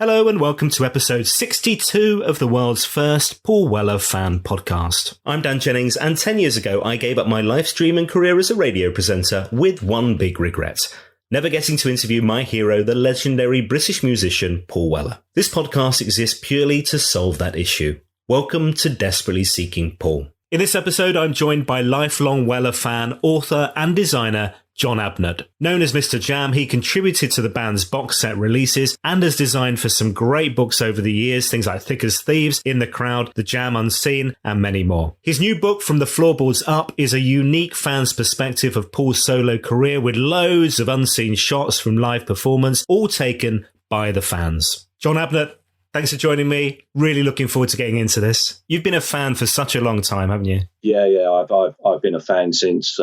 Hello and welcome to episode 62 of the world's first Paul Weller fan podcast. I'm Dan Jennings, and 10 years ago I gave up my live streaming career as a radio presenter with one big regret: never getting to interview my hero, the legendary British musician Paul Weller. This podcast exists purely to solve that issue. Welcome to Desperately Seeking Paul. In this episode, I'm joined by lifelong Weller fan, author and designer Jon Abnett. Known as Mr. Jam, he contributed to the band's box set releases and has designed for some great books over the years, things like Thick As Thieves, In the Crowd, The Jam Unseen, and many more. His new book, From the Floorboards Up, is a unique fan's perspective of Paul's solo career with loads of unseen shots from live performance, all taken by the fans. Jon Abnett, thanks for joining me. Really looking forward to getting into this. You've been a fan for such a long time, haven't you? Yeah. I've been a fan since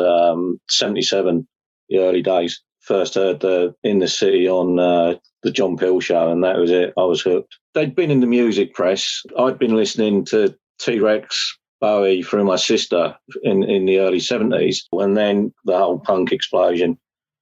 77, the early days. First heard In the City on the John Peel show, and that was it. I was hooked. They'd been in the music press. I'd been listening to T-Rex, Bowie through my sister in the early 70s, and then the whole punk explosion.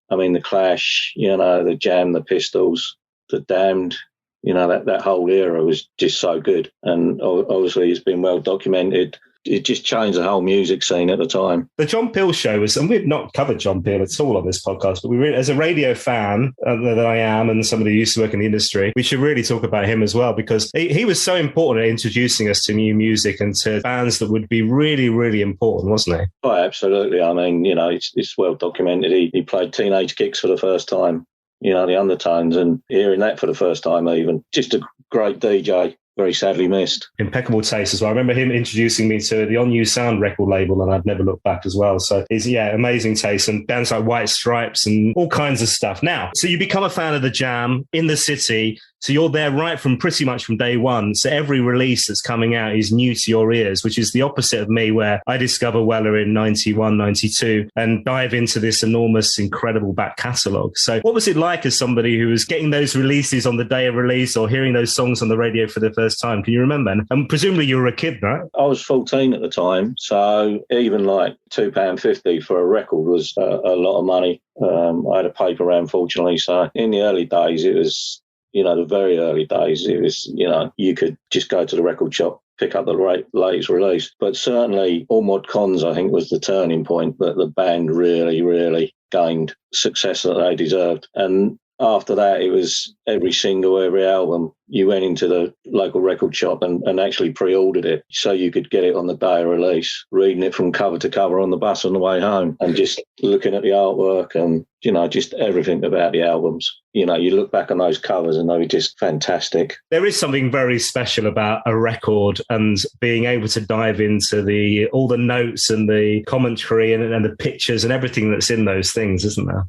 I mean, the Clash, the Jam, the Pistols, the Damned. That whole era was just so good. And obviously it's been well documented. It just changed the whole music scene at the time. The John Peel show was, and we've not covered John Peel at all on this podcast, but we really, as a radio fan that I am and somebody who used to work in the industry, we should really talk about him as well, because he was so important at introducing us to new music and to bands that would be really, really important, wasn't he? Oh, absolutely. I mean, it's well documented. He played Teenage Kicks for the first time. The Undertones, and hearing that for the first time even. Just a great DJ, very sadly missed. Impeccable taste as well. I remember him introducing me to the On You Sound record label, and I'd never looked back as well. So it's, amazing taste, and bands like White Stripes and all kinds of stuff. Now, so you become a fan of the Jam in the city. So you're there right from pretty much from day one. So every release that's coming out is new to your ears, which is the opposite of me, where I discover Weller in 91, 92 and dive into this enormous, incredible back catalogue. So what was it like as somebody who was getting those releases on the day of release or hearing those songs on the radio for the first time? Can you remember? And presumably you were a kid, right? I was 14 at the time. So even like £2.50 for a record was a lot of money. I had a paper round, fortunately. So in the early days, it was... the very early days, it was, you could just go to the record shop, pick up the latest release. But certainly, All Mod Cons, I think, was the turning point that the band really, really gained success that they deserved. And after that, it was every single, every album. You went into the local record shop and actually pre-ordered it so you could get it on the day of release, reading it from cover to cover on the bus on the way home and just looking at the artwork and, just everything about the albums. You look back on those covers and they were just fantastic. There is something very special about a record and being able to dive into all the notes and the commentary and the pictures and everything that's in those things, isn't there?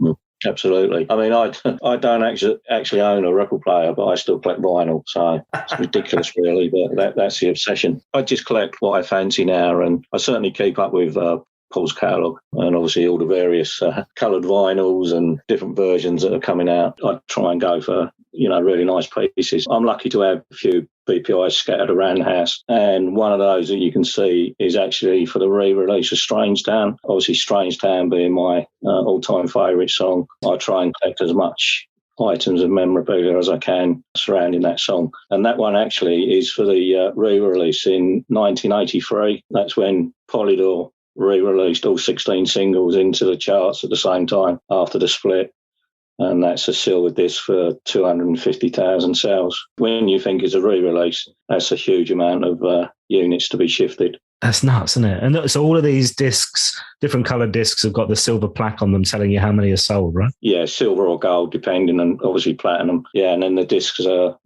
Absolutely. I mean, I don't actually own a record player, but I still collect vinyl, so it's ridiculous, really. But that's the obsession. I just collect what I fancy now, and I certainly keep up with Paul's catalogue and obviously all the various coloured vinyls and different versions that are coming out. I try and go for, really nice pieces. I'm lucky to have a few BPIs scattered around the house, and one of those that you can see is actually for the re-release of Strange Town. Obviously, Strange Town being my all-time favourite song. I try and collect as much items of memorabilia as I can surrounding that song. And that one actually is for the re-release in 1983. That's when Polydor re-released all 16 singles into the charts at the same time after the split. And that's a silver disc for 250,000 sales. When you think it's a re-release, that's a huge amount of units to be shifted. That's nuts, isn't it? And so all of these discs, different coloured discs, have got the silver plaque on them telling you how many are sold, right? Yeah, silver or gold, depending, and obviously platinum. Yeah, and then the discs are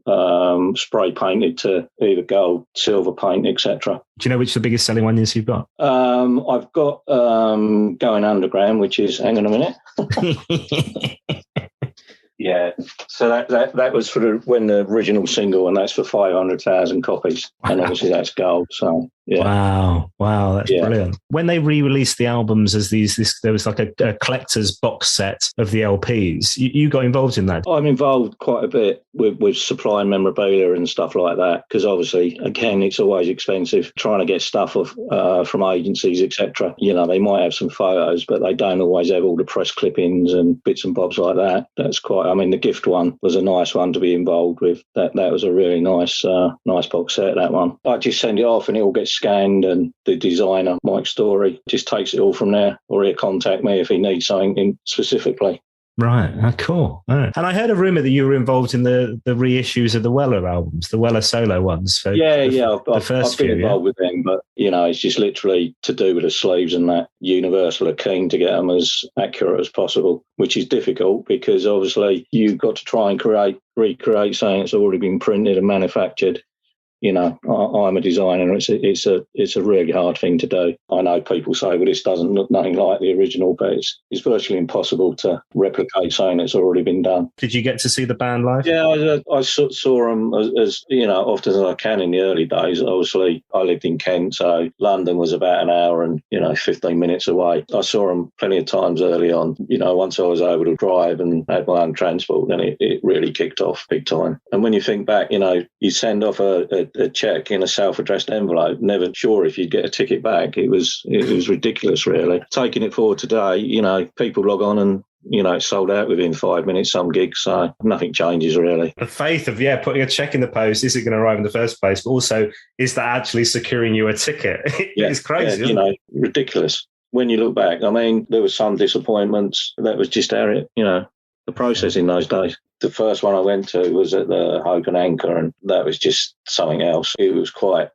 spray painted to either gold, silver paint, etc. Do you know which the biggest selling one is you've got? I've got Going Underground, which is, hang on a minute. Yeah, so that was when the original single, and that's for 500,000 copies, and obviously that's gold. So Yeah. Wow, that's brilliant. When they re-released the albums as there was like a collector's box set of the LPs. You got involved in that? I'm involved quite a bit with supplying memorabilia and stuff like that, because obviously, again, it's always expensive trying to get stuff from agencies, etc. You know, they might have some photos, but they don't always have all the press clippings and bits and bobs like that. That's quite. I mean, the gift one was a nice one to be involved with. That was a really nice box set. That one. I just send it off and it all gets scanned, and the designer, Mike Story, just takes it all from there, or he'll contact me if he needs something specifically. Right. Cool. Right. And I heard a rumour that you were involved in the reissues of the Weller albums, the Weller solo ones. So I've been involved with them, but, you know, it's just literally to do with the sleeves and that. Universal are keen to get them as accurate as possible, which is difficult because obviously you've got to try and recreate something that's already been printed and manufactured. You know, I'm a designer. It's a really hard thing to do. I know people say, well, this doesn't look nothing like the original, but it's virtually impossible to replicate something that's already been done. Did you get to see the band live? Yeah, I saw them as you know, often as I can in the early days. Obviously, I lived in Kent, so London was about an hour and, 15 minutes away. I saw them plenty of times early on. You know, once I was able to drive and had my own transport, then it really kicked off big time. And when you think back, you send off a check in a self-addressed envelope, never sure if you'd get a ticket back. It was ridiculous, really. Taking it forward today, people log on and it's sold out within 5 minutes, some gigs, so nothing changes really. The faith of, putting a check in the post, is it going to arrive in the first place? But also, is that actually securing you a ticket? It's crazy, isn't it? Ridiculous. When you look back, I mean, there were some disappointments. That was just the process in those days. The first one I went to was at the Hope and Anchor, and that was just something else. It was quite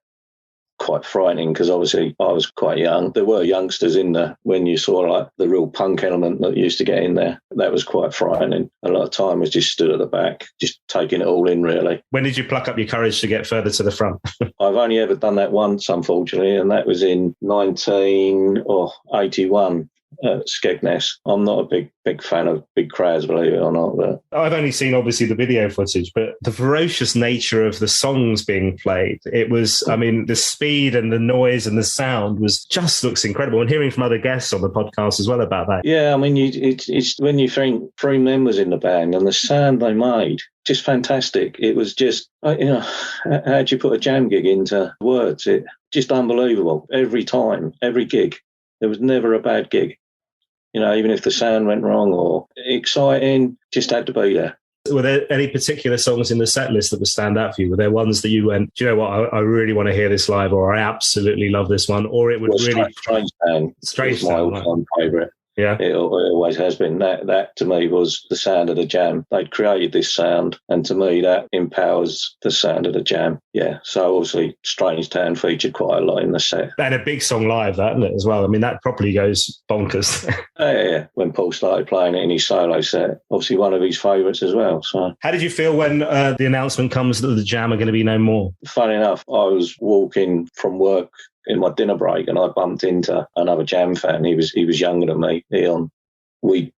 frightening because obviously I was quite young. There were youngsters in there. When you saw like the real punk element that used to get in there, that was quite frightening. A lot of time was just stood at the back, just taking it all in, really. When did you pluck up your courage to get further to the front? I've only ever done that once, unfortunately, and that was in 1981. Skegness. I'm not a big fan of big crowds, believe it or not. But I've only seen obviously the video footage, but the ferocious nature of the songs being played, it was, I mean, the speed and the noise and the sound just looks incredible. And hearing from other guests on the podcast as well about that. Yeah, I mean, it's when you think 3 members in the band and the sound they made, just fantastic. It was just, how'd you put a jam gig into words? It just unbelievable. Every time, every gig. There was never a bad gig. Even if the sound went wrong or exciting, just had to be there. Were there any particular songs in the set list that would stand out for you? Were there ones that you went, do you know what, I really want to hear this live, or I absolutely love this one, or it would really... Strange Town is my all-time favourite. Yeah, it always has been. That to me was the sound of the jam. They'd created this sound, and to me that empowers the sound of the jam. Yeah, so obviously Strange Town featured quite a lot in the set. And a big song live, that, isn't it, as well? I mean, that properly goes bonkers. Yeah. When Paul started playing it in his solo set, obviously one of his favourites as well. So, how did you feel when the announcement comes that the Jam are going to be no more? Funny enough, I was walking from work in my dinner break and I bumped into another Jam fan. He was younger than me, Eon. We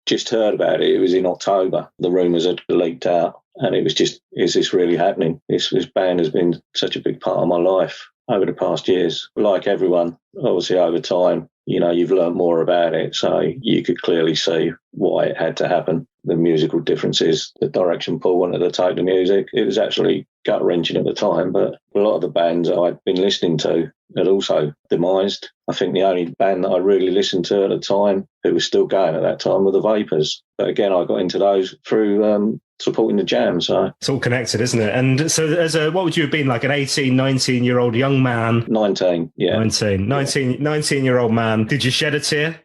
just heard about it. It was in October. The rumours had leaked out and it was just, is this really happening? This band has been such a big part of my life over the past years. Like everyone, obviously over time, you've learned more about it. So you could clearly see why it had to happen. The musical differences, the direction Paul wanted to take the music. It was actually gut-wrenching at the time, but a lot of the bands that I'd been listening to had also demised. I think the only band that I really listened to at the time, who was still going at that time, were the Vapors. But again, I got into those through supporting the Jam. So it's all connected, isn't it? And so what would you have been, like an 18, 19-year-old young man? 19, yeah. 19-year-old man. Did you shed a tear?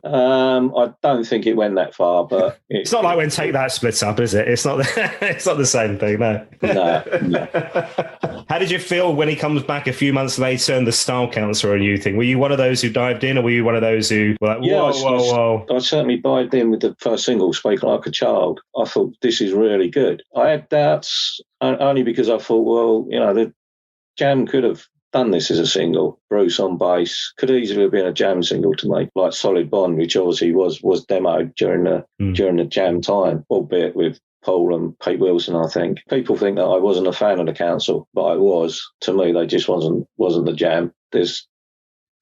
I don't think it went that far, but it's not like when Take That splits up, is it? It's not the same thing, no. No. How did you feel when he comes back a few months later and the Style Counts are a new thing? Were you one of those who dived in, or were you one of those who were like, whoa? I certainly dived in with the first single, Speak Like a Child. I thought, this is really good. I had doubts only because I thought, the Jam could have done this as a single. Bruce on bass could easily have been a Jam single to make, like Solid Bond, which obviously was demoed during the Jam time, albeit with Paul and Pete Wilson, I think. People think that I wasn't a fan of the Council, but I was. To me, they just wasn't the jam. There's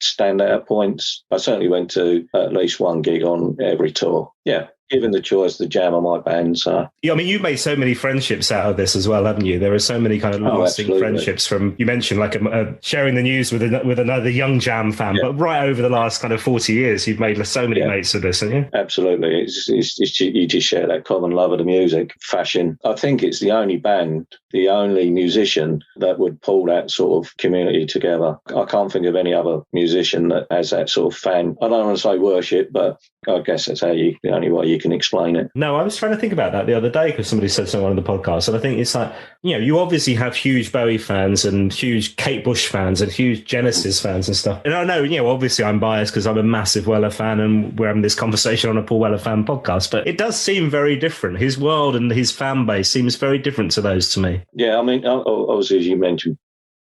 standout points. I certainly went to at least one gig on every tour. Yeah. Given the choice, the jam of my band. So yeah, I mean, you've made so many friendships out of this as well, haven't you? There are so many kind of lasting friendships from, you mentioned like sharing the news with another young jam fan, but right over the last kind of 40 years, you've made so many mates with this, haven't you? Absolutely. It's you just share that common love of the music, fashion. I think it's the only band, the only musician that would pull that sort of community together. I can't think of any other musician that has that sort of fan. I don't want to say worship, but I guess that's the only way you can explain it. No, I was trying to think about that the other day because somebody said something on the podcast, and I think it's like, you obviously have huge Bowie fans and huge Kate Bush fans and huge Genesis fans and stuff. And I know, obviously I'm biased because I'm a massive Weller fan and we're having this conversation on a Paul Weller fan podcast, but it does seem very different. His world and his fan base seems very different to those to me. Yeah, I mean, obviously, as you mentioned,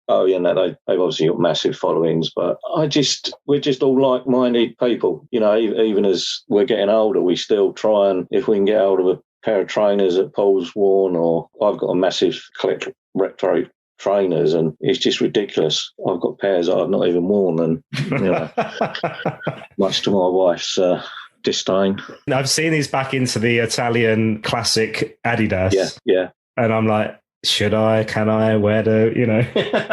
they've obviously got massive followings, but we're just all like-minded people. Even as we're getting older, we still try and, if we can get hold of a pair of trainers that Paul's worn, or I've got a massive click retro trainers, and it's just ridiculous. I've got pairs that I've not even worn, and much to my wife's disdain. I've seen these back into the Italian classic Adidas. Yeah. And I'm like, should I? Can I? Where to?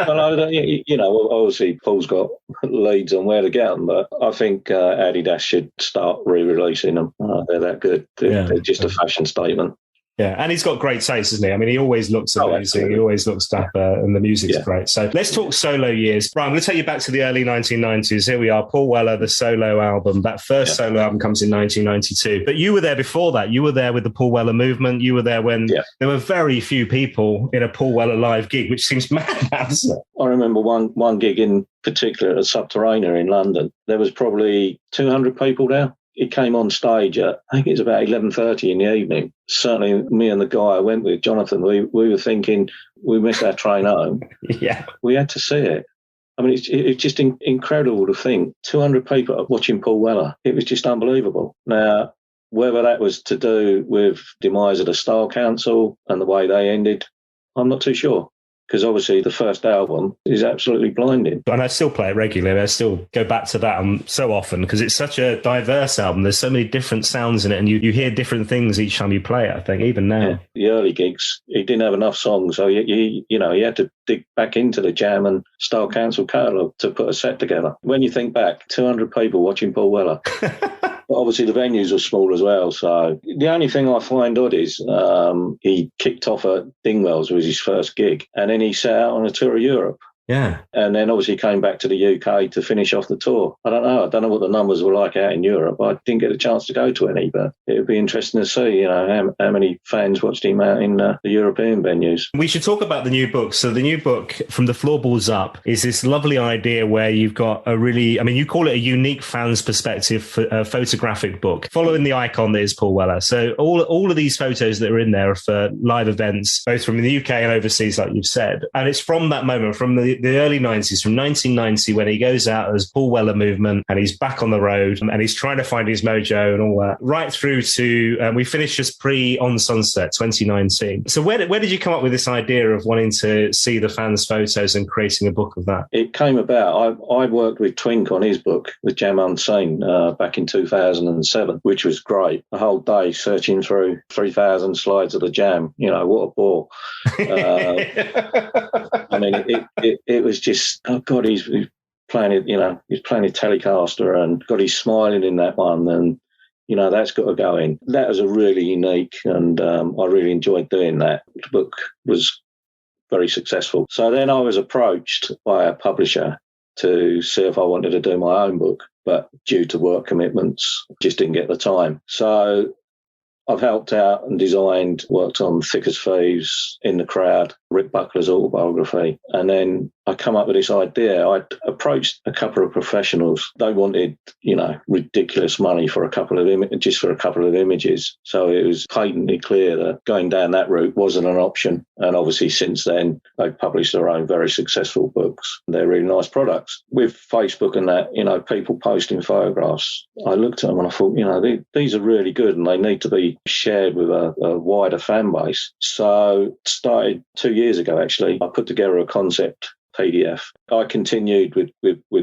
Well, obviously Paul's got leads on where to get them, but I think Adidas should start re-releasing them. They're that good. They're just a fashion statement. Yeah, and he's got great taste, isn't he? I mean, he always looks amazing. He always looks dapper, and the music's great. So let's talk solo years. Right, I'm going to take you back to the early 1990s. Here we are, Paul Weller, the solo album. That first solo album comes in 1992. But you were there before that. You were there with the Paul Weller movement. You were there when there were very few people in a Paul Weller live gig, which seems mad, doesn't it? I remember one gig in particular at Subterranean in London. There was probably 200 people there. It came on stage at, I think it was about 11:30 in the evening. Certainly me and the guy I went with, Jonathan, we were thinking we missed our train home. Yeah. We had to see it. I mean, it's just incredible to think 200 people watching Paul Weller. It was just unbelievable. Now, whether that was to do with demise of the Style Council and the way they ended, I'm not too sure. Because obviously the first album is absolutely blinding. And I still play it regularly. I still go back to that so often because it's such a diverse album. There's so many different sounds in it, and you hear different things each time you play it, I think, even now. Yeah. The early gigs, he didn't have enough songs, so he had to dig back into the Jam and Style Council catalogue to put a set together. When you think back, 200 people watching Paul Weller. But obviously the venues are small as well. So the only thing I find odd is he kicked off at Dingwells, was his first gig, and then he set out on a tour of Europe. Yeah. And then obviously came back to the UK to finish off the tour. I don't know what the numbers were like out in Europe. I didn't get a chance to go to any, but it would be interesting to see, how many fans watched him out in the European venues. We should talk about the new book. So the new book, From the Floorboards Up, is this lovely idea where you've got you call it a unique fan's perspective photographic book, following the icon that is Paul Weller. So all of these photos that are in there are for live events, both from the UK and overseas, like you've said. And it's from that moment, from the early 90s, from 1990, when he goes out as Paul Weller Movement and he's back on the road and he's trying to find his mojo and all that, right through to, we finished just On Sunset 2019. So where did you come up with this idea of wanting to see the fans' photos and creating a book of that? It came about, I worked with Twink on his book, The Jam Unseen, back in 2007, which was great. A whole day searching through 3,000 slides of the Jam. What a bore. I mean, it was just, oh God, he's playing it, he's playing a Telecaster, and God, he's smiling in that one, and that's got to go in. That was a really unique, and I really enjoyed doing that. The book was very successful. So then I was approached by a publisher to see if I wanted to do my own book, but due to work commitments, just didn't get the time. So I've helped out and designed, worked on Thick As Thieves, In the Crowd, Rick Buckler's autobiography. And then I come up with this idea. I approached a couple of professionals. They wanted, ridiculous money for a couple of images. So it was patently clear that going down that route wasn't an option. And obviously since then, they've published their own very successful books. They're really nice products. With Facebook and that, people posting photographs, I looked at them and I thought, these are really good and they need to be shared with a wider fan base. So started 2 years ago, actually. I put together a concept PDF. I continued with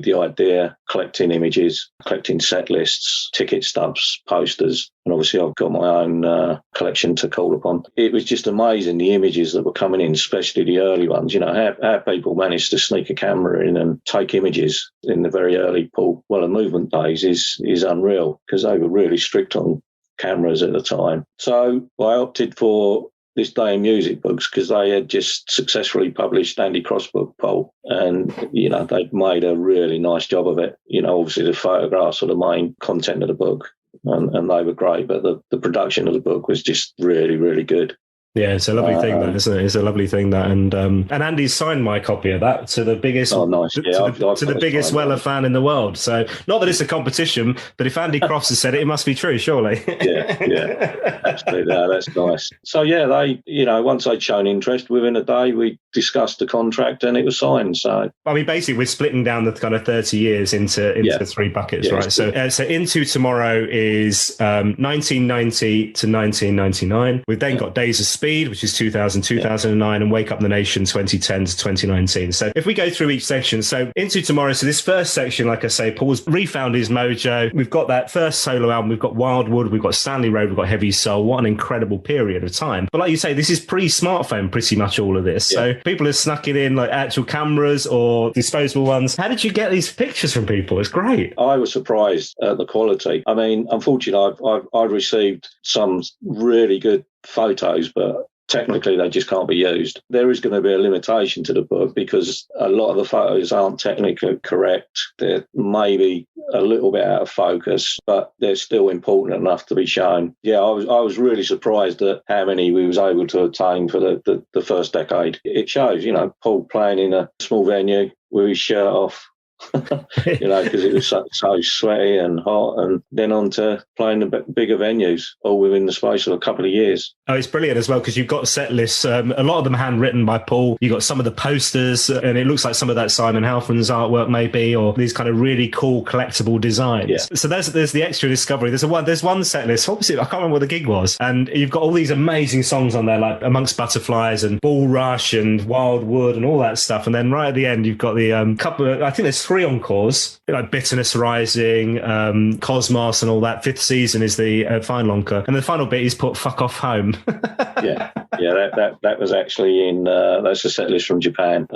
the idea, collecting images, collecting set lists, ticket stubs, posters, and obviously I've got my own collection to call upon. It was just amazing, the images that were coming in, especially the early ones. How people managed to sneak a camera in and take images in the very early Paul Weller movement days is unreal, because they were really strict on cameras at the time. So I opted for This Day in Music books because they had just successfully published Andy Crossbook Pole, and they'd made a really nice job of it. Obviously the photographs are the main content of the book, and they were great, but the production of the book was just really, really good. Yeah, it's a lovely thing, that, isn't it? It's a lovely thing, that, and Andy signed my copy of that to the biggest, nice. to the biggest Weller fan in the world. So, not that it's a competition, but if Andy Crofts has said it, it must be true, surely. yeah, absolutely. No, that's nice. So yeah, they, once they'd shown interest, within a day we discussed the contract and it was signed. So, I mean, basically, we're splitting down the kind of 30 years into three buckets, right? So, Into Tomorrow is 1990 to 1999. We've then got Days of Speed, which is 2000, 2009, and Wake Up the Nation 2010 to 2019. So if we go through each section, so Into Tomorrow, so this first section, like I say, Paul's refound his mojo. We've got that first solo album, we've got Wildwood, we've got Stanley Road, we've got Heavy Soul. What an incredible period of time. But like you say, this is pre-smartphone, pretty much all of this. Yeah. So people have snuck it in like actual cameras or disposable ones. How did you get these pictures from people? It's great. I was surprised at the quality. I mean, unfortunately, I've received some really good photos, but technically they just can't be used. There is going to be a limitation to the book because a lot of the photos aren't technically correct. They're maybe a little bit out of focus, but they're still important enough to be shown. Yeah, I was really surprised at how many we was able to obtain for the first decade. It shows, Paul playing in a small venue with his shirt off, because it was so sweaty and hot, and then on to playing the bigger venues all within the space of a couple of years. Oh, it's brilliant as well because you've got set lists, a lot of them handwritten by Paul. You've got some of the posters, and it looks like some of that Simon Halfman's artwork maybe, or these kind of really cool collectible designs. Yeah. So there's the extra discovery. There's one set list. What was it? I can't remember what the gig was. And you've got all these amazing songs on there, like Amongst Butterflies and Ball Rush and Wildwood and all that stuff. And then right at the end, you've got the couple of, I think there's 3 encores, like Bitterness Rising, Cosmos and all that. 5th Season is the final encore. And the final bit is put Fuck Off Home. yeah, that was actually in, that's a set list from Japan.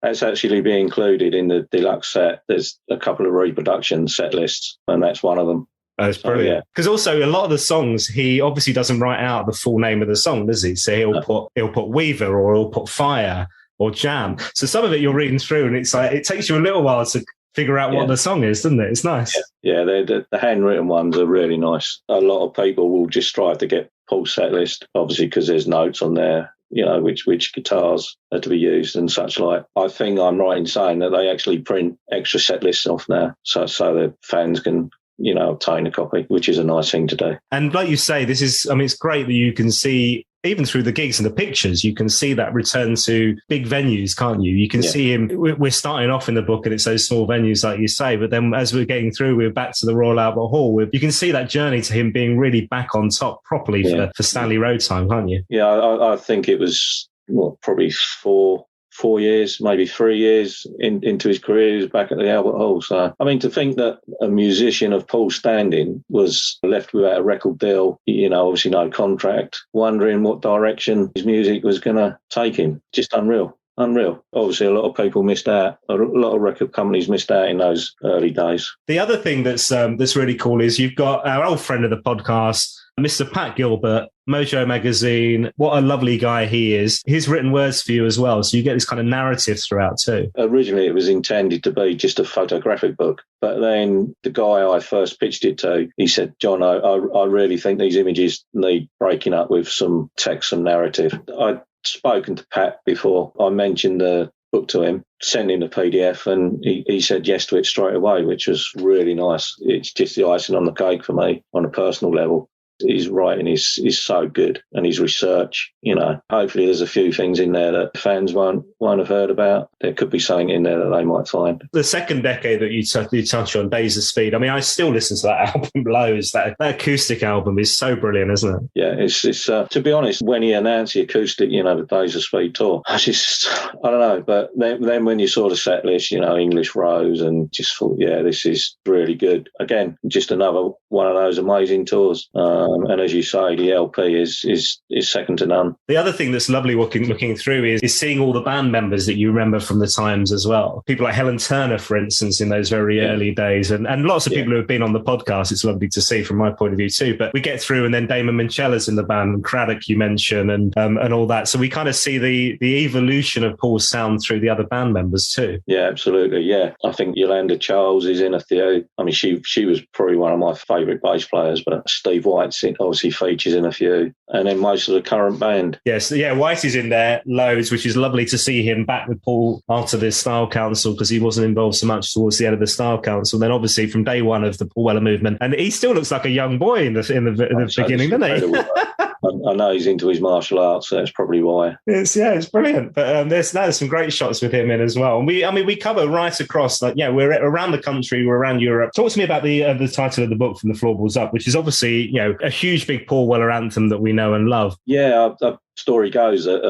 That's actually being included in the deluxe set. There's a couple of reproduction set lists, and that's one of them. That's brilliant. Because also a lot of the songs, he obviously doesn't write out the full name of the song, does he? So he'll put Weaver, or he'll put Fire or Jam. So some of it you're reading through and it's like, it takes you a little while to figure out what the song is, doesn't it? It's nice. Yeah, the handwritten ones are really nice. A lot of people will just strive to get Paul's set list, obviously, because there's notes on there, which guitars are to be used and such like. I think I'm right in saying that they actually print extra set lists off now, so the fans can obtain a copy, which is a nice thing to do. And like you say, it's great that you can see, even through the gigs and the pictures, you can see that return to big venues, can't you? You can see him. We're starting off in the book and it's those small venues, like you say, but then as we're getting through, we're back to the Royal Albert Hall. You can see that journey to him being really back on top properly for Stanley Road time, can't you? Yeah, I think it was probably 4 years, maybe 3 years into his career, he was back at the Albert Hall. So, I mean, to think that a musician of Paul's standing was left without a record deal, obviously no contract, wondering what direction his music was going to take him, just unreal. Obviously, a lot of people missed out. A lot of record companies missed out in those early days. The other thing that's really cool is you've got our old friend of the podcast, Mr. Pat Gilbert, MOJO magazine. What a lovely guy he is. He's written words for you as well, so you get this kind of narrative throughout too. Originally, it was intended to be just a photographic book, but then the guy I first pitched it to, he said, "John, I really think these images need breaking up with some text, some narrative." I'd spoken to Pat before. I mentioned the book to him, sent him the PDF, and he said yes to it straight away, which was really nice. It's just the icing on the cake for me on a personal level. His writing is so good, and his research, hopefully there's a few things in there that fans won't have heard about. There could be something in there that they might find. The second decade that you touch on, Days of Speed, I mean, I still listen to that album loads. That acoustic album is so brilliant, isn't it? Yeah, it's to be honest, when he announced the acoustic, the Days of Speed tour, I don't know, but then when you saw the set list, English Rose, and just thought, yeah, this is really good. Again, just another one of those amazing tours. And as you say, the LP is second to none. The other thing that's lovely looking through is seeing all the band members that you remember from the times as well. People like Helen Turner, for instance, in those very early days, and lots of people who have been on the podcast. It's lovely to see from my point of view too. But we get through, and then Damon Minchella's in the band, and Craddock you mentioned, and all that. So we kind of see the evolution of Paul's sound through the other band members too. Yeah, absolutely. Yeah, I think Yolanda Charles is in a few. I mean, she was probably one of my favourite bass players, but Steve White's obviously features in a few, and then most of the current band. Yes, White is in there loads, which is lovely to see him back with Paul after this Style Council, because he wasn't involved so much towards the end of the Style Council. Then obviously from day one of the Paul Weller movement, and he still looks like a young boy in the beginning, doesn't he? I know he's into his martial arts, so that's probably why. It's brilliant. But there's some great shots with him in as well. And we cover right across, we're around the country, we're around Europe. Talk to me about the title of the book, From the Floorboards Up, which is obviously a huge big Paul Weller anthem that we know and love. Yeah, the story goes that,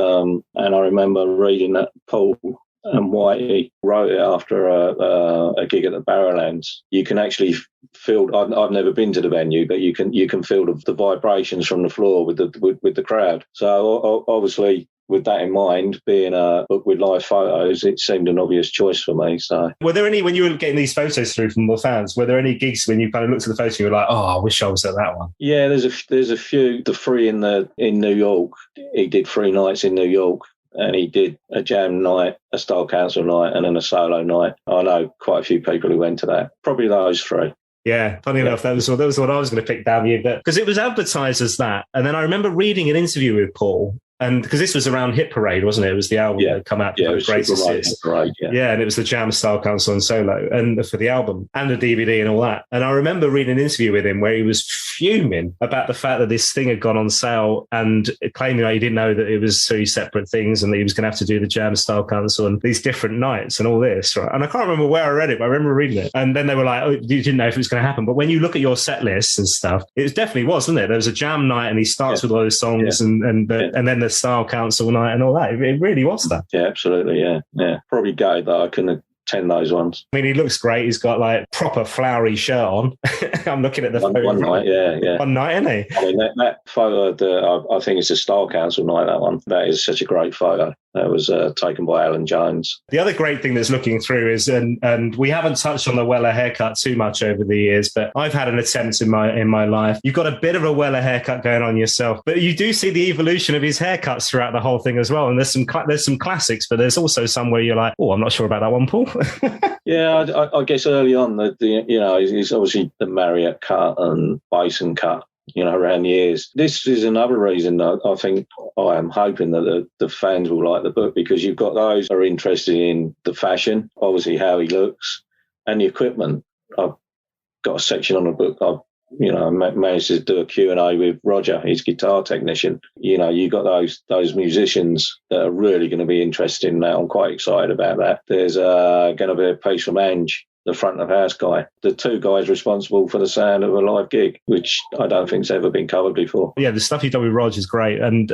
and I remember reading that Paul and Whitey wrote it after a gig at the Barrowlands. You can actually feel. I've never been to the venue, but you can feel the vibrations from the floor with the crowd. So obviously, with that in mind, being a book with live photos, it seemed an obvious choice for me. So, were there any, when you were getting these photos through from the fans, were there any gigs when you kind of looked at the photo and you were like, oh, I wish I was at that one? Yeah, there's a few. The three in New York. He did 3 nights in New York. And he did a jam night, a Style Council night, and then a solo night. I know quite a few people who went to that. Probably those 3. Yeah, funny enough, that was what I was going to pick down you, because it was advertised as that. And then I remember reading an interview with Paul, and because this was around Hit Parade, wasn't it? It was the album that had come out. Yeah, it was Greatest Hits. Parade, yeah, and it was the Jam, Style Council, and solo, and for the album and the DVD and all that. And I remember reading an interview with him where he was fuming about the fact that this thing had gone on sale, and claiming that he didn't know that it was 3 separate things, and that he was going to have to do the Jam, Style Council, and these different nights and all this. Right? And I can't remember where I read it, but I remember reading it. And then they were like, "Oh, you didn't know if it was going to happen." But when you look at your set lists and stuff, it definitely was, wasn't it? There was a Jam night, and he starts with all those songs, and then the Style Council night and all that. It really was that. Yeah, absolutely. Yeah. Probably gutted that I couldn't attend those ones. I mean, he looks great. He's got like proper flowery shirt on. I'm looking at the photo. One night, yeah. One night, isn't he? I mean, that photo, I think it's a Style Council night, that one. That is such a great photo. That was taken by Alan Jones. The other great thing that's looking through is, and we haven't touched on the Weller haircut too much over the years, but I've had an attempt in my life. You've got a bit of a Weller haircut going on yourself, but you do see the evolution of his haircuts throughout the whole thing as well. And there's some classics, but there's also some where you're like, oh, I'm not sure about that one, Paul. Yeah, I guess early on, he's obviously the Marriott cut and Basin cut, around the years. This is another reason that I think I am hoping that the fans will like the book, because you've got those who are interested in the fashion, obviously how he looks, and the equipment. I've got a section on the book. I've managed to do a Q&A with Roger, his guitar technician. You've got those musicians that are really going to be interested in that. I'm quite excited about that. There's going to be a piece from Ange, the front of house guy, the 2 guys responsible for the sound of a live gig, which I don't think's ever been covered before. Yeah, the stuff you've done with Rog is great, and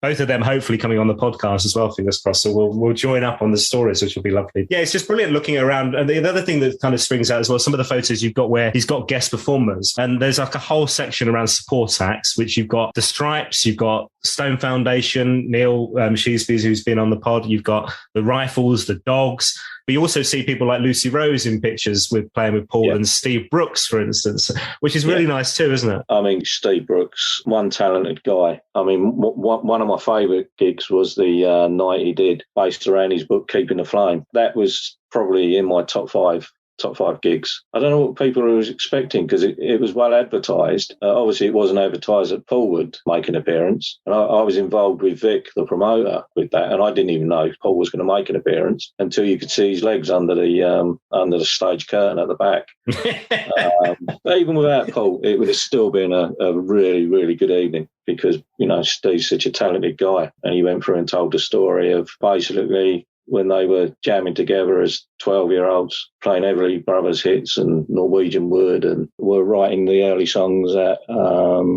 both of them hopefully coming on the podcast as well, fingers crossed. So we'll join up on the stories, which will be lovely. Yeah, it's just brilliant looking around. And the other thing that kind of springs out as well, some of the photos you've got where he's got guest performers, and there's like a whole section around support acts, which you've got the Stripes, you've got Stone Foundation, Neil Sheesby, who's been on the pod, you've got the Rifles, the Dogs. But you also see people like Lucy Rose in pictures with playing with Paul, and Steve Brooks, for instance, which is really nice too, isn't it? I mean, Steve Brooks, one talented guy. I mean, one of my favourite gigs was the night he did based around his book, Keeping the Flame. That was probably in my top 5 top 5 gigs. I don't know what people were expecting because it was well advertised. Obviously, it wasn't advertised that Paul would make an appearance. And I was involved with Vic, the promoter, with that. And I didn't even know if Paul was going to make an appearance until you could see his legs under the stage curtain at the back. But even without Paul, it would have still been a really, really good evening because, you know, Steve's such a talented guy. And he went through and told the story of basically when they were jamming together as 12-year-olds, playing Everly Brothers hits and Norwegian Wood, and were writing the early songs at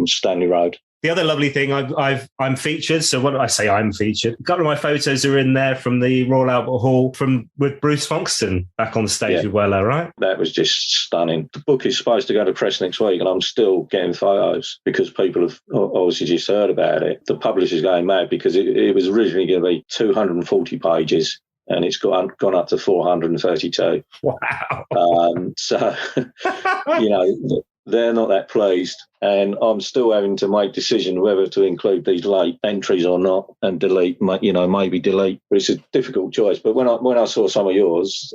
Stanley Road. The other lovely thing, I'm featured. So what do I say? I'm featured. A couple of my photos are in there from the Royal Albert Hall with Bruce Fonkston back on stage with Weller, right? That was just stunning. The book is supposed to go to press next week, and I'm still getting photos because people have obviously just heard about it. The publisher's going mad because it was originally going to be 240 pages. And it's gone up to 432. Wow. So, you know, they're not that pleased. And I'm still having to make decision whether to include these late entries or not and delete, you know, maybe delete. But it's a difficult choice. But when I saw some of yours,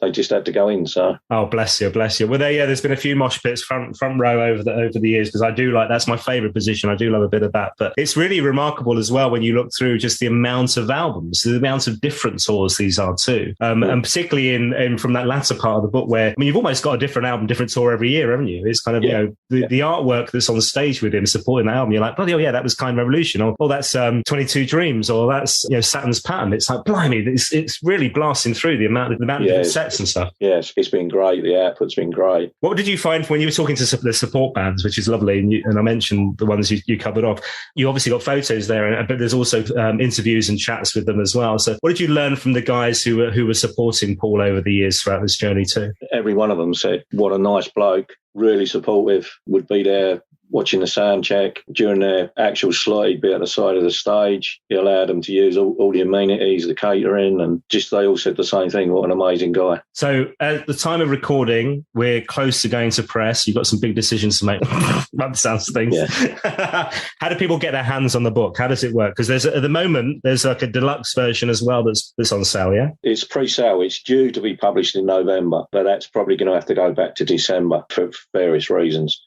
they just had to go in. So. Oh, bless you, bless you. Well, there's been a few mosh pits front row over the years because I do like, that's my favourite position. I do love a bit of that. But it's really remarkable as well when you look through just the amount of albums, the amount of different tours these are too. And particularly in from that latter part of the book where, I mean, you've almost got a different album, different tour every year, haven't you? It's kind of, you know, the artwork that's on stage with him supporting the album, you're like, bloody hell, yeah, that was Kind Revolution, or that's 22 Dreams, or that's, you know, Saturn's Pattern. It's like, blimey, it's really blasting through the amount of different sets and stuff. Yes, it's been great. The output's been great. What did you find when you were talking to the support bands, which is lovely, and I mentioned the ones you covered off? You obviously got photos there, but there's also interviews and chats with them as well. So what did you learn from the guys who were supporting Paul over the years throughout this journey too? Every one of them said, what a nice bloke, really supportive, would be there watching the sound check. During their actual slot, he'd be at the side of the stage. He allowed them to use all the amenities, the catering, and just they all said the same thing. What an amazing guy. So at the time of recording, we're close to going to press. You've got some big decisions to make. That sounds things. Yeah. How do people get their hands on the book? How does it work? Because at the moment, there's like a deluxe version as well that's on sale, yeah? It's pre-sale. It's due to be published in November, but that's probably going to have to go back to December for various reasons.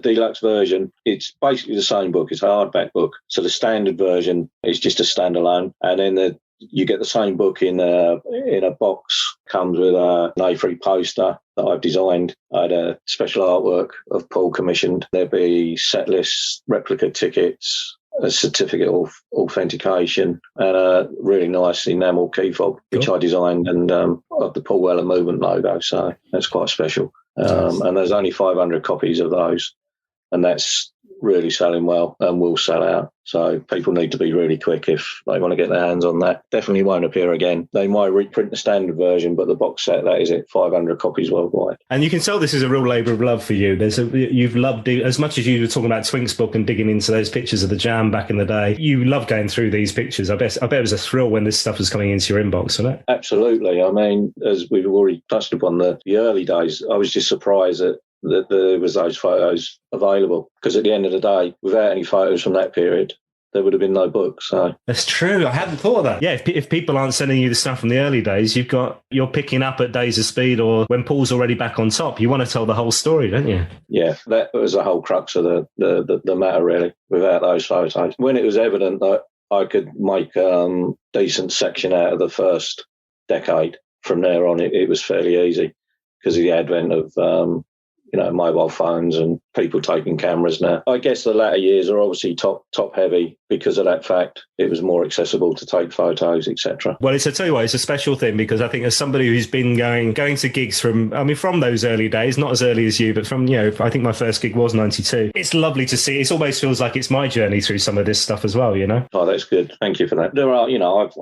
The deluxe version, it's basically the same book. It's a hardback book. So the standard version is just a standalone. And then you get the same book in a box, comes with an A3 poster that I've designed. I had a special artwork of Paul commissioned. There'd be set lists, replica tickets, a certificate of authentication, and a really nice enamel key fob, which I designed, and of the Paul Weller Movement logo. So that's quite special. And there's only 500 copies of those. And that's really selling well and will sell out. So people need to be really quick if they want to get their hands on that. Definitely won't appear again. They might reprint the standard version, but the box set, that is it, 500 copies worldwide. And you can tell this is a real labour of love for you. You've loved, as much as you were talking about Twink's book and digging into those pictures of the Jam back in the day, you love going through these pictures. I bet it was a thrill when this stuff was coming into your inbox, wasn't it? Absolutely. I mean, as we've already touched upon the early days, I was just surprised that there was those photos available, because at the end of the day, without any photos from that period, there would have been no book. So that's true. I hadn't thought of that. Yeah, if people aren't sending you the stuff from the early days, you're picking up at Days of Speed or when Paul's already back on top. You want to tell the whole story, don't you? Yeah, that was the whole crux of the matter, really. Without those photos, when it was evident that I could make decent section out of the first decade, from there on, it was fairly easy because of the advent of mobile phones and people taking cameras now. I guess the latter years are obviously top heavy because of that fact. It was more accessible to take photos, etc. Well, I tell you what, it's a special thing because I think as somebody who's been going to gigs from those early days, not as early as you, but from, I think my first gig was 92. It's lovely to see. It almost feels like it's my journey through some of this stuff as well, Oh, that's good. Thank you for that. There are,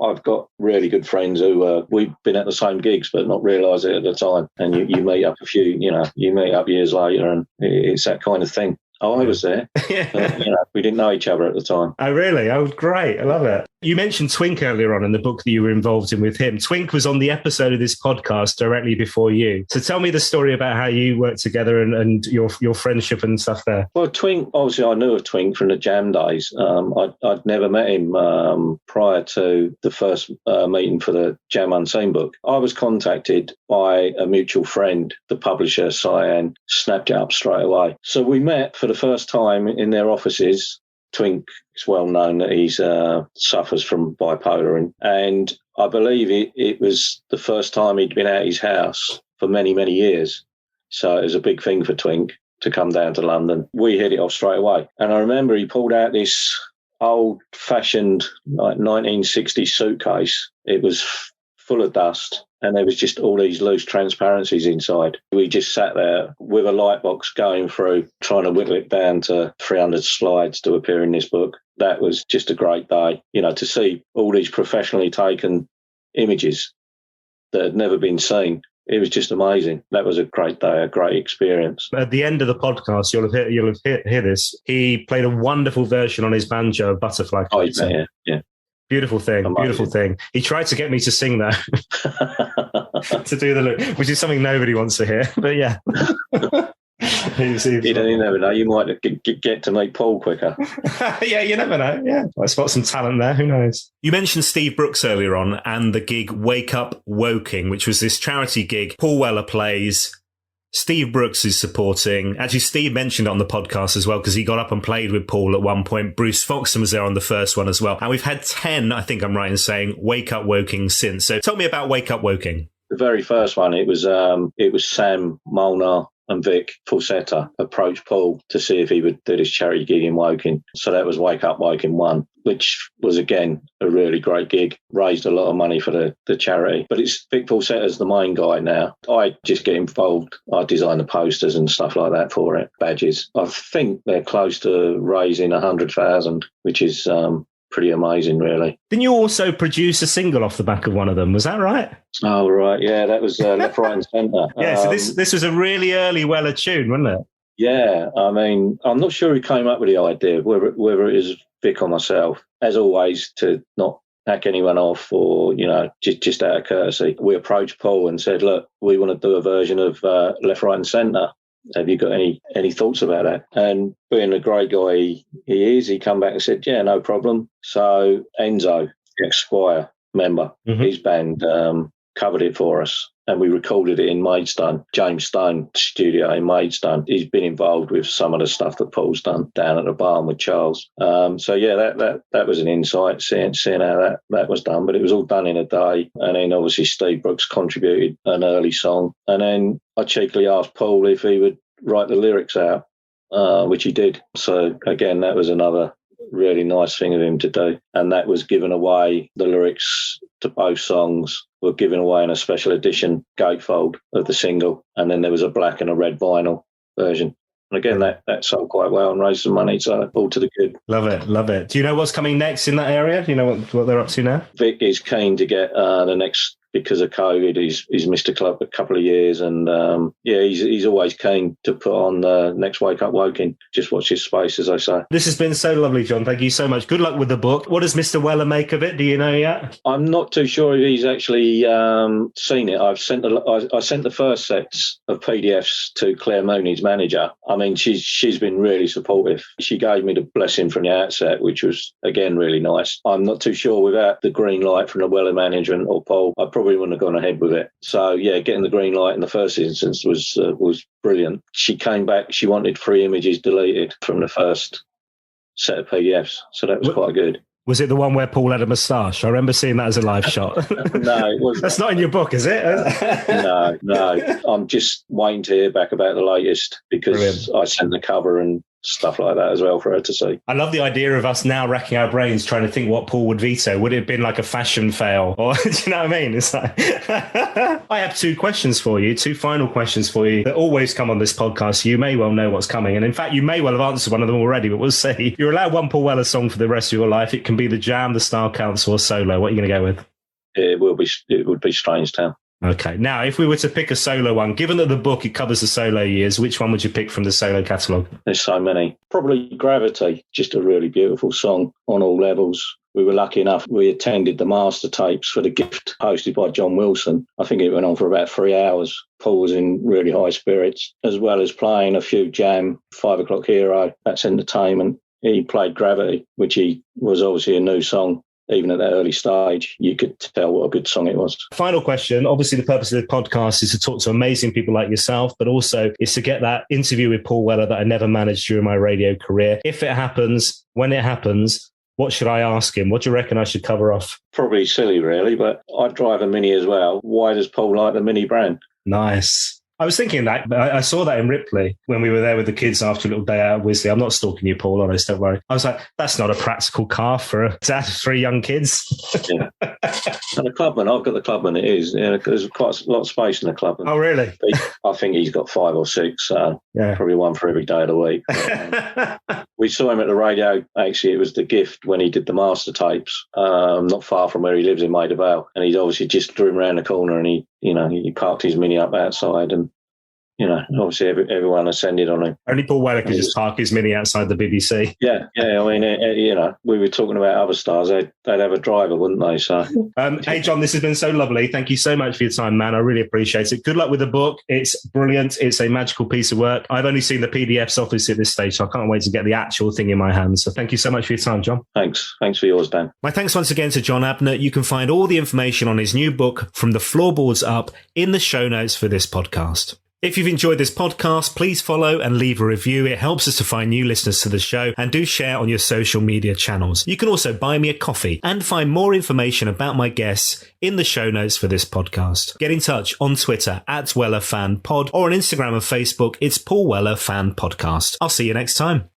I've got really good friends who we've been at the same gigs but not realise it at the time. And you meet up you meet up years later, and it's that kind of thing. Oh, I was there. We didn't know each other at the time. Oh, really? Oh, great. I love it. You mentioned Twink earlier on in the book that you were involved in with him. Twink was on the episode of this podcast directly before you. So tell me the story about how you worked together and your friendship and stuff there. Well, Twink, obviously I knew of Twink from the Jam days. I'd never met him prior to the first meeting for the Jam Unseen book. I was contacted by a mutual friend, the publisher, Cyan, snapped it up straight away. So we met for the first time in their offices. Twink is well known that he suffers from bipolar, and I believe it was the first time he'd been out his house for many, many years. So it was a big thing for Twink to come down to London. We hit it off straight away. And I remember he pulled out this old-fashioned, like 1960s suitcase. It was full of dust, and there was just all these loose transparencies inside. We just sat there with a light box going through, trying to whittle it down to 300 slides to appear in this book. That was just a great day, to see all these professionally taken images that had never been seen. It was just amazing. That was a great day, a great experience. At the end of the podcast, you'll have heard this. He played a wonderful version on his banjo of Butterfly. Oh, yeah. Beautiful thing, amazing. Beautiful thing. He tried to get me to sing that, to do the loop, which is something nobody wants to hear. But yeah. You never know. You might get to meet Paul quicker. Yeah, you never know. Yeah, I spot some talent there. Who knows? You mentioned Steve Brooks earlier on and the gig Wake Up Woking, which was this charity gig. Paul Weller plays. Steve Brooks is supporting. Actually, Steve mentioned it on the podcast as well because he got up and played with Paul at one point. Bruce Foxton was there on the first one as well. And we've had 10, I think I'm right in saying, Wake Up Woking since. So tell me about Wake Up Woking. The very first one, it was Sam Molnar and Vic Falsetta approached Paul to see if he would do this charity gig in Woking. So that was Wake Up Woking 1, which was, again, a really great gig. Raised a lot of money for the charity. But it's Vic Falsetta's the main guy now. I just get involved. I design the posters and stuff like that for it, badges. I think they're close to raising 100,000, which is pretty amazing, really. Didn't you also produce a single off the back of one of them? Was that right? Oh, right. Yeah, that was Left, Right and Centre. Yeah, so this was a really early Weller tune, wasn't it? Yeah, I mean, I'm not sure who came up with the idea, whether it is Vic or myself. As always, to not hack anyone off or, just out of courtesy, we approached Paul and said, look, we want to do a version of Left, Right and Centre. Have you got any thoughts about that? And being the great guy he is, he come back and said, yeah, no problem. So Enzo, ex-Squire member, his band covered it for us. And we recorded it in Maidstone, James Stone studio in Maidstone. He's been involved with some of the stuff that Paul's done down at the barn with Charles. So yeah, that was an insight, seeing how that was done. But it was all done in a day. And then obviously Steve Brooks contributed an early song. And then I cheekily asked Paul if he would write the lyrics out, which he did. So again, that was another really nice thing of him to do. And that was given away. The lyrics to both songs were given away in a special edition gatefold of the single. And then there was a black and a red vinyl version. And again, that sold quite well and raised some money, so all to the good. Love it, love it. Do you know what's coming next in that area? Do you know what they're up to now? Vic is keen to get the next, because of COVID, he's missed a club a couple of years, and he's always keen to put on the next Wake Up Woking. Just watch his space, as I say. This has been so lovely, Jon. Thank you so much. Good luck with the book. What does Mr. Weller make of it? Do you know yet? I'm not too sure if he's actually seen it. I sent the first sets of PDFs to Claire Mooney, his manager. I mean, she's been really supportive. She gave me the blessing from the outset, which was, again, really nice. I'm not too sure without the green light from the Weller management or Paul, I probably wouldn't have gone ahead with it. So yeah, getting the green light in the first instance was brilliant. She came back, she wanted 3 images deleted from the first set of PDFs, so that was quite good. Was it the one where Paul had a moustache? I remember seeing that as a live shot. No, it wasn't. That's not in your book, is it? No. I'm just waiting to hear back about the latest, because Brilliant. I sent the cover and stuff like that as well for her to see. I love the idea of us now racking our brains trying to think what Paul would veto. Would it have been like a fashion fail? Or do you know what I mean? It's like I have 2 questions for you, 2 final questions for you that always come on this podcast. You may well know what's coming. And in fact, you may well have answered one of them already, but we'll see. You're allowed one Paul Weller song for the rest of your life. It can be the Jam, the Style Council, or solo. What are you going to go with? It would be Strange Town. Okay. Now, if we were to pick a solo one, given that the book, it covers the solo years, which one would you pick from the solo catalogue? There's so many. Probably Gravity, just a really beautiful song on all levels. We were lucky enough, we attended the master tapes for The Gift, hosted by John Wilson. I think it went on for about 3 hours. Paul was in really high spirits, as well as playing a few jam, 5 O'Clock Hero, that's entertainment. He played Gravity, which was obviously a new song. Even at that early stage, you could tell what a good song it was. Final question. Obviously, the purpose of the podcast is to talk to amazing people like yourself, but also is to get that interview with Paul Weller that I never managed during my radio career. If it happens, when it happens, what should I ask him? What do you reckon I should cover off? Probably silly, really, but I drive a Mini as well. Why does Paul like the Mini brand? Nice. I was thinking that, but I saw that in Ripley when we were there with the kids after a little day out of Wisley. I'm not stalking you, Paul, honest, don't worry. I was like, that's not a practical car for a dad of 3 young kids. Yeah. And the Clubman, I've got the Clubman, it is. Yeah, there's quite a lot of space in the Clubman. Oh, really? I think he's got 5 or 6, so yeah. Probably one for every day of the week. We saw him at the radio, actually, it was The Gift when he did the master tapes, not far from where he lives in Maida Vale. And he'd obviously just driven around the corner and he parked his Mini up outside and, obviously everyone ascended on him. Only Paul Weller could just park his Mini outside the BBC. Yeah. I mean, we were talking about other stars. They'd have a driver, wouldn't they? So, hey, Jon, this has been so lovely. Thank you so much for your time, man. I really appreciate it. Good luck with the book. It's brilliant. It's a magical piece of work. I've only seen the PDFs obviously at this stage, so I can't wait to get the actual thing in my hands. So thank you so much for your time, Jon. Thanks for yours, Dan. My thanks once again to Jon Abnett. You can find all the information on his new book, From the Floorboards Up, in the show notes for this podcast. If you've enjoyed this podcast, please follow and leave a review. It helps us to find new listeners to the show, and do share on your social media channels. You can also buy me a coffee and find more information about my guests in the show notes for this podcast. Get in touch on Twitter @WellerFanPod or on Instagram and Facebook. It's Paul Weller Fan Podcast. I'll see you next time.